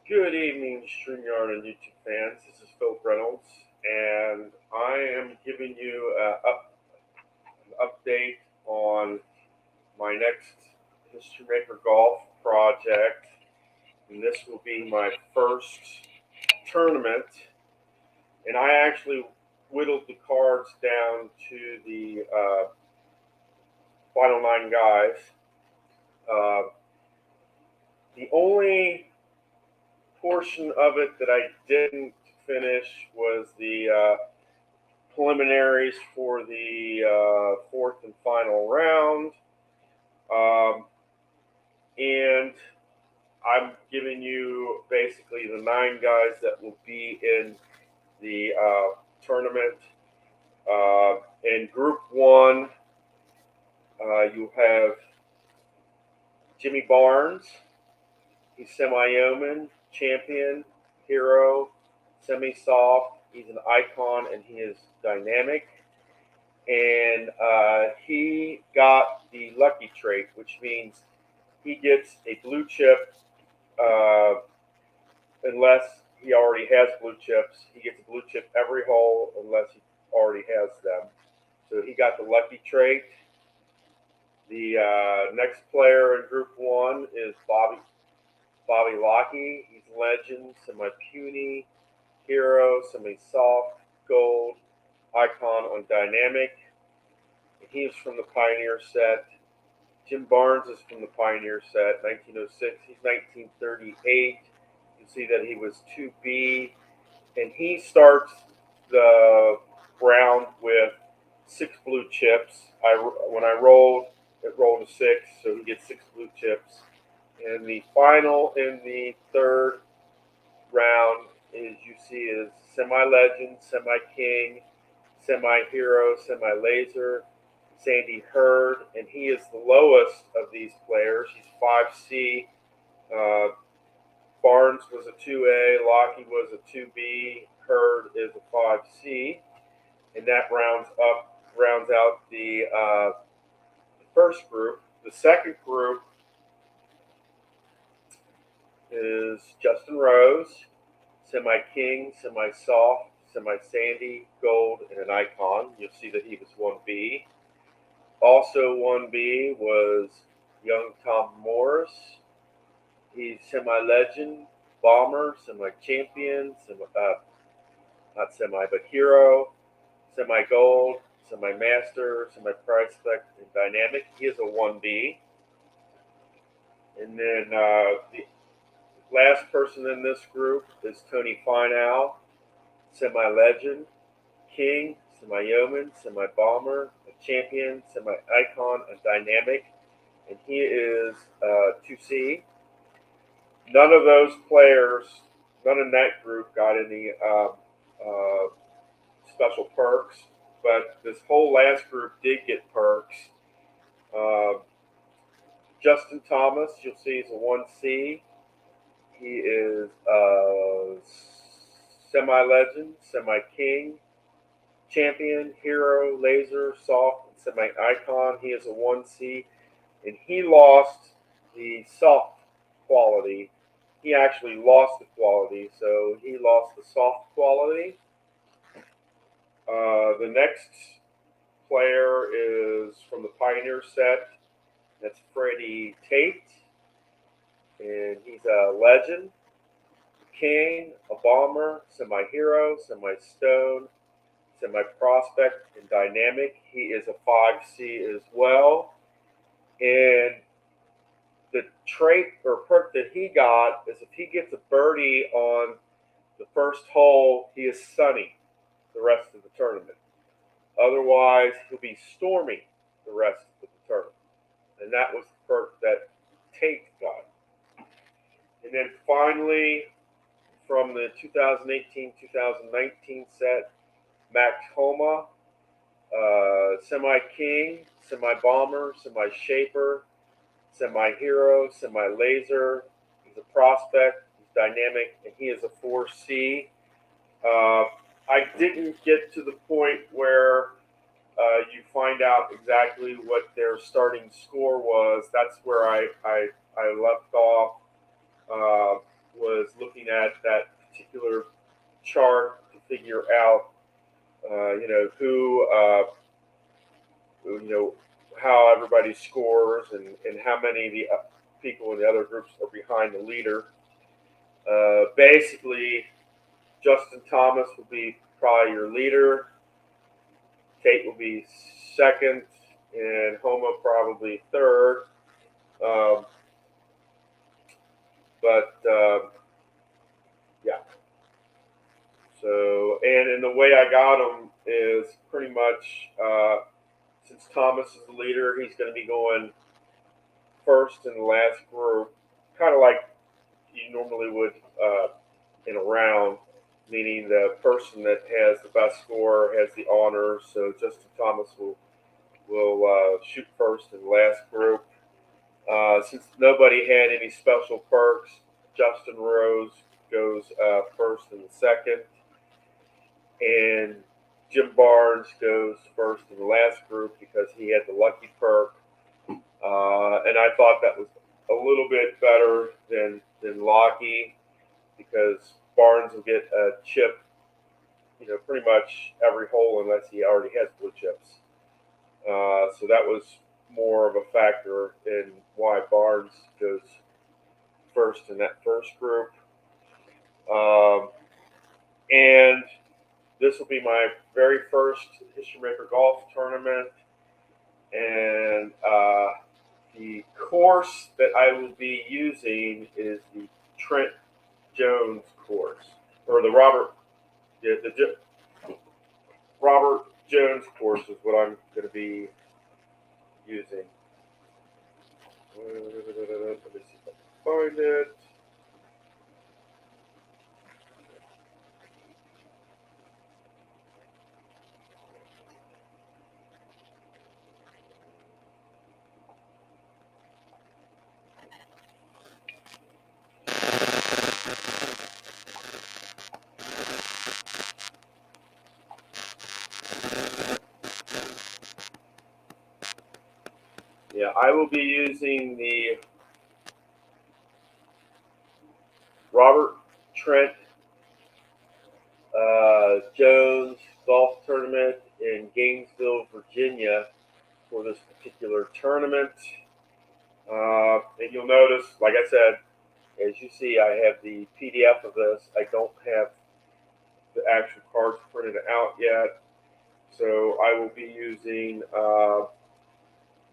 Good evening, StreamYard and YouTube fans. This is Phil Reynolds, and I am giving you an update on my next History Maker Golf project. And this will be my first tournament, and I actually whittled the cards down to the final nine guys. Uh, the only portion of it that I didn't finish was the preliminaries for the fourth and final round. Um, and I'm giving you basically the nine guys that will be in the tournament. In Group 1, you have Jimmy Barnes. He's semi-yeoman, champion, hero, semi-soft. He's an icon, and he is dynamic. And he got the lucky trait, which means he gets a blue chip uh, unless he already has blue chips. He gets a blue chip every hole unless he already has them. So he got the lucky trait. The next player in Group 1 is Bobby Lockey. He's legend, semi-puny, hero, semi-soft, gold, icon on dynamic. He is from the Pioneer set. Jim Barnes is from the Pioneer set, 1906. He's 1938. You see that he was 2B. And he starts the round with 6 blue chips. When I rolled, it rolled a 6, so he gets 6 blue chips. And the final in the third round is you see is semi-legend, semi-king, semi-hero, semi-laser, Sandy Hurd, and he is the lowest of these players. He's 5C. Uh, Barnes was a 2A, Lockey was a 2B, Hurd is a 5C, and that rounds out the first group. The second group is Justin Rose, semi-king, semi-soft, semi-sandy, gold, and an icon. You'll see that he was 1B. Also 1B was young Tom Morris. He's semi-legend, bomber, semi-champion, not semi, but hero, semi-gold, semi-master, semi-prospect, and dynamic. He is a 1B. And then the last person in this group is Tony Fineout, semi-legend, king, semi-yeoman, semi-bomber, a champion, semi-icon, a dynamic, and he is 2C. None of those players, none in that group got any uh, special perks, but this whole last group did get perks. Uh, Justin Thomas, you'll see, is a 1C. He is semi-legend, semi-king, champion, hero, laser, soft, and semi-icon. He is a 1C, and he lost the soft quality. He actually lost the quality, so he lost the soft quality. The next player is from the Pioneer set. That's Freddie Tate, and he's a legend, king, a bomber, semi-hero, semi-stone, semi-prospect, and dynamic. He is a 5C as well. And the trait or perk that he got is if he gets a birdie on the first hole, he is sunny the rest of the tournament. Otherwise, he'll be stormy the rest of the tournament. And that was the perk that Tate got. And then finally, from the 2018-2019 set, Max Homa, semi-king, semi-bomber, semi-shaper, semi-hero, semi-laser. He's a prospect. He's dynamic, and he is a 4C. I didn't get to the point where you find out exactly what their starting score was. That's where I left off uh, was looking at that particular chart to figure out, who, how everybody scores and how many of the people in the other groups are behind the leader. Basically, Justin Thomas will be probably your leader. Tate will be second, and Homa probably third. Um, but yeah. So, and the way I got him is pretty much since Thomas is the leader, he's going to be going first in the last group, kind of like you normally would in a round, meaning the person that has the best score has the honors. So Justin Thomas will shoot first in the last group. Since nobody had any special perks, Justin Rose goes first in the second, and Jim Barnes goes first in the last group because he had the lucky perk. And I thought that was a little bit better than Lockie because Barnes will get a chip, pretty much every hole unless he already has blue chips. So that was more of a factor in why Barnes goes first in that first group. And this will be my very first History Maker Golf tournament. And the course that I will be using is the Trent Jones course, or the Robert Jones course is what I'm going to be using. Let me see if I can find it. Yeah, I will be using the Robert Trent Jones Golf Tournament in Gainesville, Virginia for this particular tournament. And you'll notice, like I said, as you see, I have the PDF of this. I don't have the actual cards printed out yet. So I will be using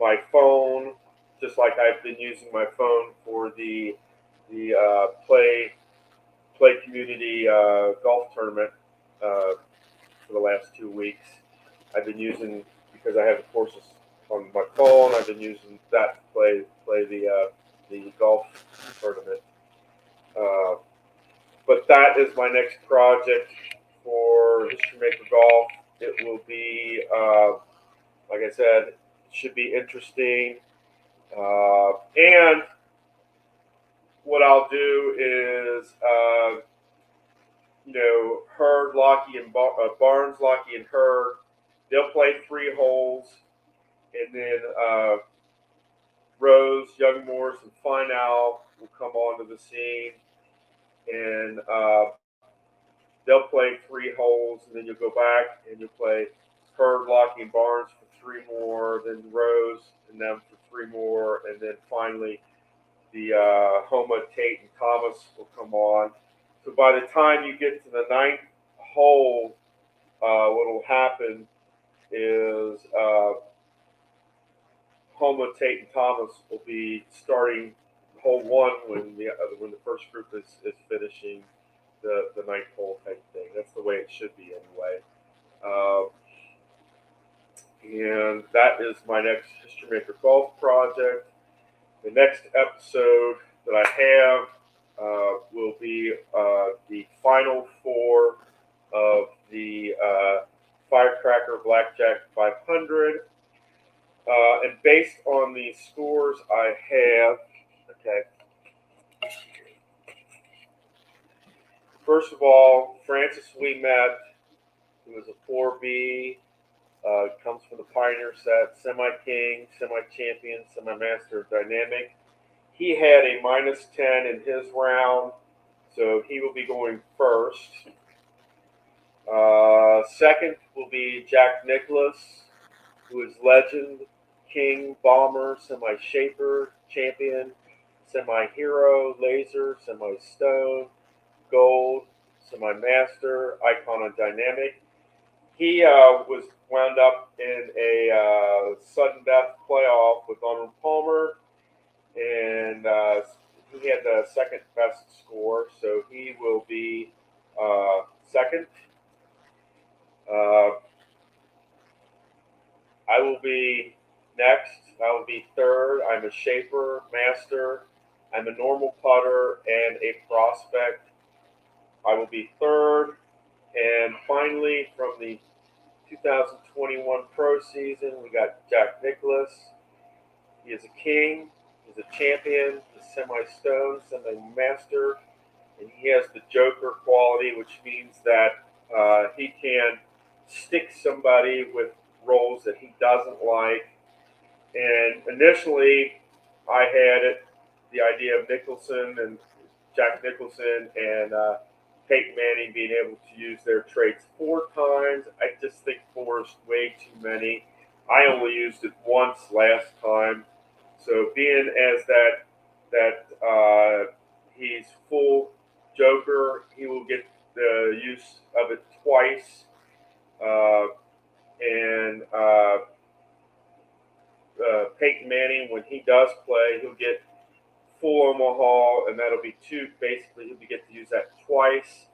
my phone, just like I've been using my phone for the play community golf tournament for the last 2 weeks. I've been using, because I have the courses on my phone, I've been using that to play the golf tournament. But that is my next project for History Maker Golf. It will be, like I said, it should be interesting. And what I'll do is, Hurd, Lockie, and Barnes, Lockie, and Hurd, they'll play 3 holes, and then Rose, Young Morris, and Final will come onto the scene, and they'll play 3 holes, and then you'll go back and you'll play Hurd, Lockie, and Barnes for 3 more, then Rose and them for 3 more, and then finally the Homa, Tate, and Thomas will come on. So by the time you get to the 9th hole, what will happen is Homa, Tate, and Thomas will be starting hole 1 when the first group is finishing the 9th hole type thing. That's the way it should be anyway. And that is my next History Maker Golf project. The next episode that I have will be the final 4 of the Firecracker Blackjack 500. And based on the scores I have, okay. First of all, Francis Ouimet, who is a 4B, comes from the Pioneer set, Semi-King, Semi-Champion, Semi-Master, Dynamic. He had a -10 in his round. So he will be going first. Second will be Jack Nicklaus, who is legend, king, bomber, semi-shaper, champion, semi-hero, laser, semi-stone, gold, semi-master, icon on dynamic. He was wound up in a sudden death playoff with Arnold Palmer, and he had the second best score, so he will be second. Uh, I will be next. I will be third. I'm a shaper, master. I'm a normal putter and a prospect. I will be third. And finally, from the 2021 pro season, we got Jack Nicklaus. He is a king. He's a champion. He's semi-stone, semi-master, and he has the Joker quality, which means that he can stick somebody with roles that he doesn't like. And initially, I had the idea of Nicholson and Jack Nicholson and Peyton Manning being able to use their traits 4 times. I just think 4 is way too many. I only used it once last time. So being as that he's full Joker, he will get the use of it twice. Uh, and Peyton Manning, when he does play, he'll get full Omaha, and that'll be 2. Basically, he'll get to use that twice.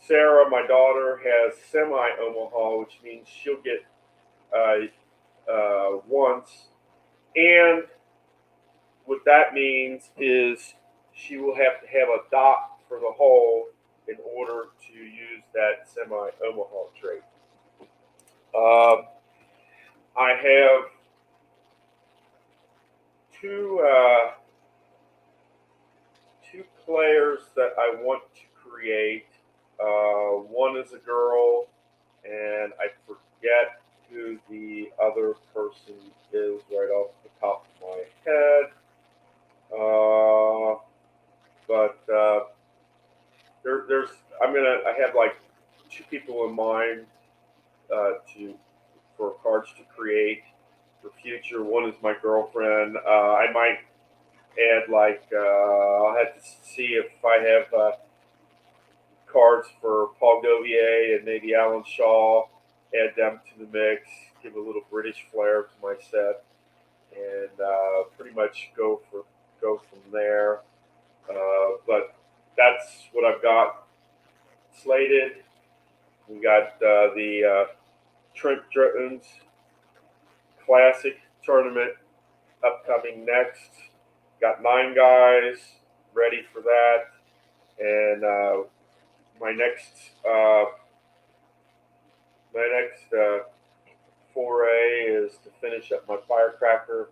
Sarah, my daughter, has semi Omaha, which means she'll get once. And what that means is she will have to have a dot for the hole in order to use that semi Omaha trait. I have two players that I want to create. One is a girl, and I forget who the other person is right off the top of my head. But there's I have like 2 people in mind for cards to create for future. One is my girlfriend. I might add I'll have to see if I have cards for Paul Govier and maybe Alan Shaw. Add them to the mix, give a little British flair to my set, and pretty much go from there. But that's what I've got slated. We got the Trent Drittens Classic Tournament upcoming next. Got 9 guys ready for that, and my next foray is to finish up my Firecracker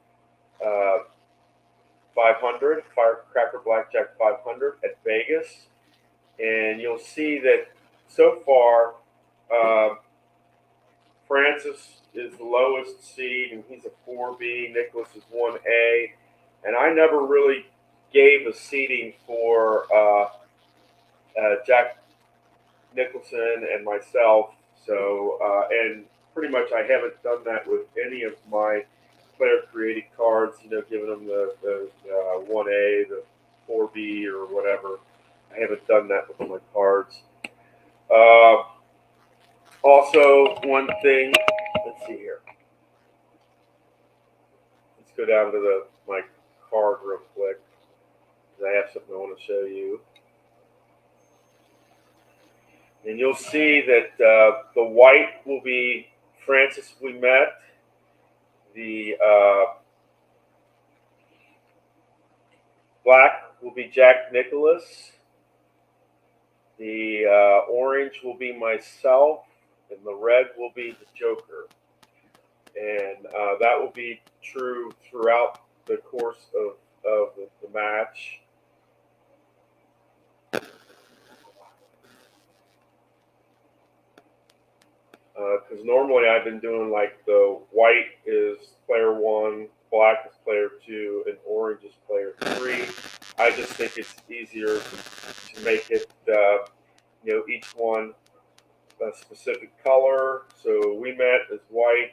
500, Firecracker Blackjack 500 at Vegas, and you'll see that so far Francis is the lowest seed, and he's a 4B. Nicholas is 1A, and I never really gave a seeding for Jack Nicholson and myself. So, and pretty much I haven't done that with any of my player created cards, giving them the 1A, the 4B, or whatever. I haven't done that with my cards. Also, one thing, let's see here. Let's go down to my card real quick, because I have something I want to show you. And you'll see that the white will be Francis Ouimet. The black will be Jack Nicklaus. The orange will be myself. And the red will be the Joker. And that will be true throughout the course of the match. Because normally I've been doing like the white is player 1, black is player 2, and orange is player 3. I just think it's easier to make it, each one a specific color. So we met as white.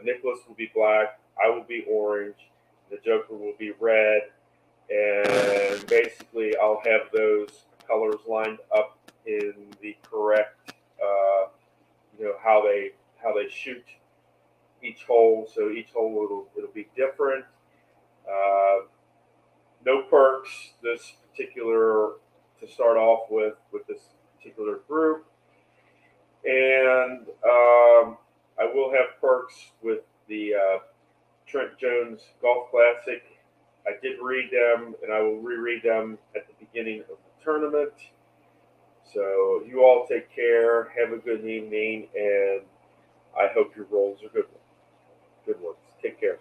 Nicholas will be black. I will be orange. The Joker will be red. And basically, I'll have those colors lined up in the correct, how they shoot each hole. So each hole it'll be different. Uh, no perks this particular to start off with this particular group, and I will have perks with the Trent Jones Golf Classic. I did read them, and I will reread them at the beginning of the tournament. So you all take care. Have a good evening, and I hope your rolls are good ones. Take care.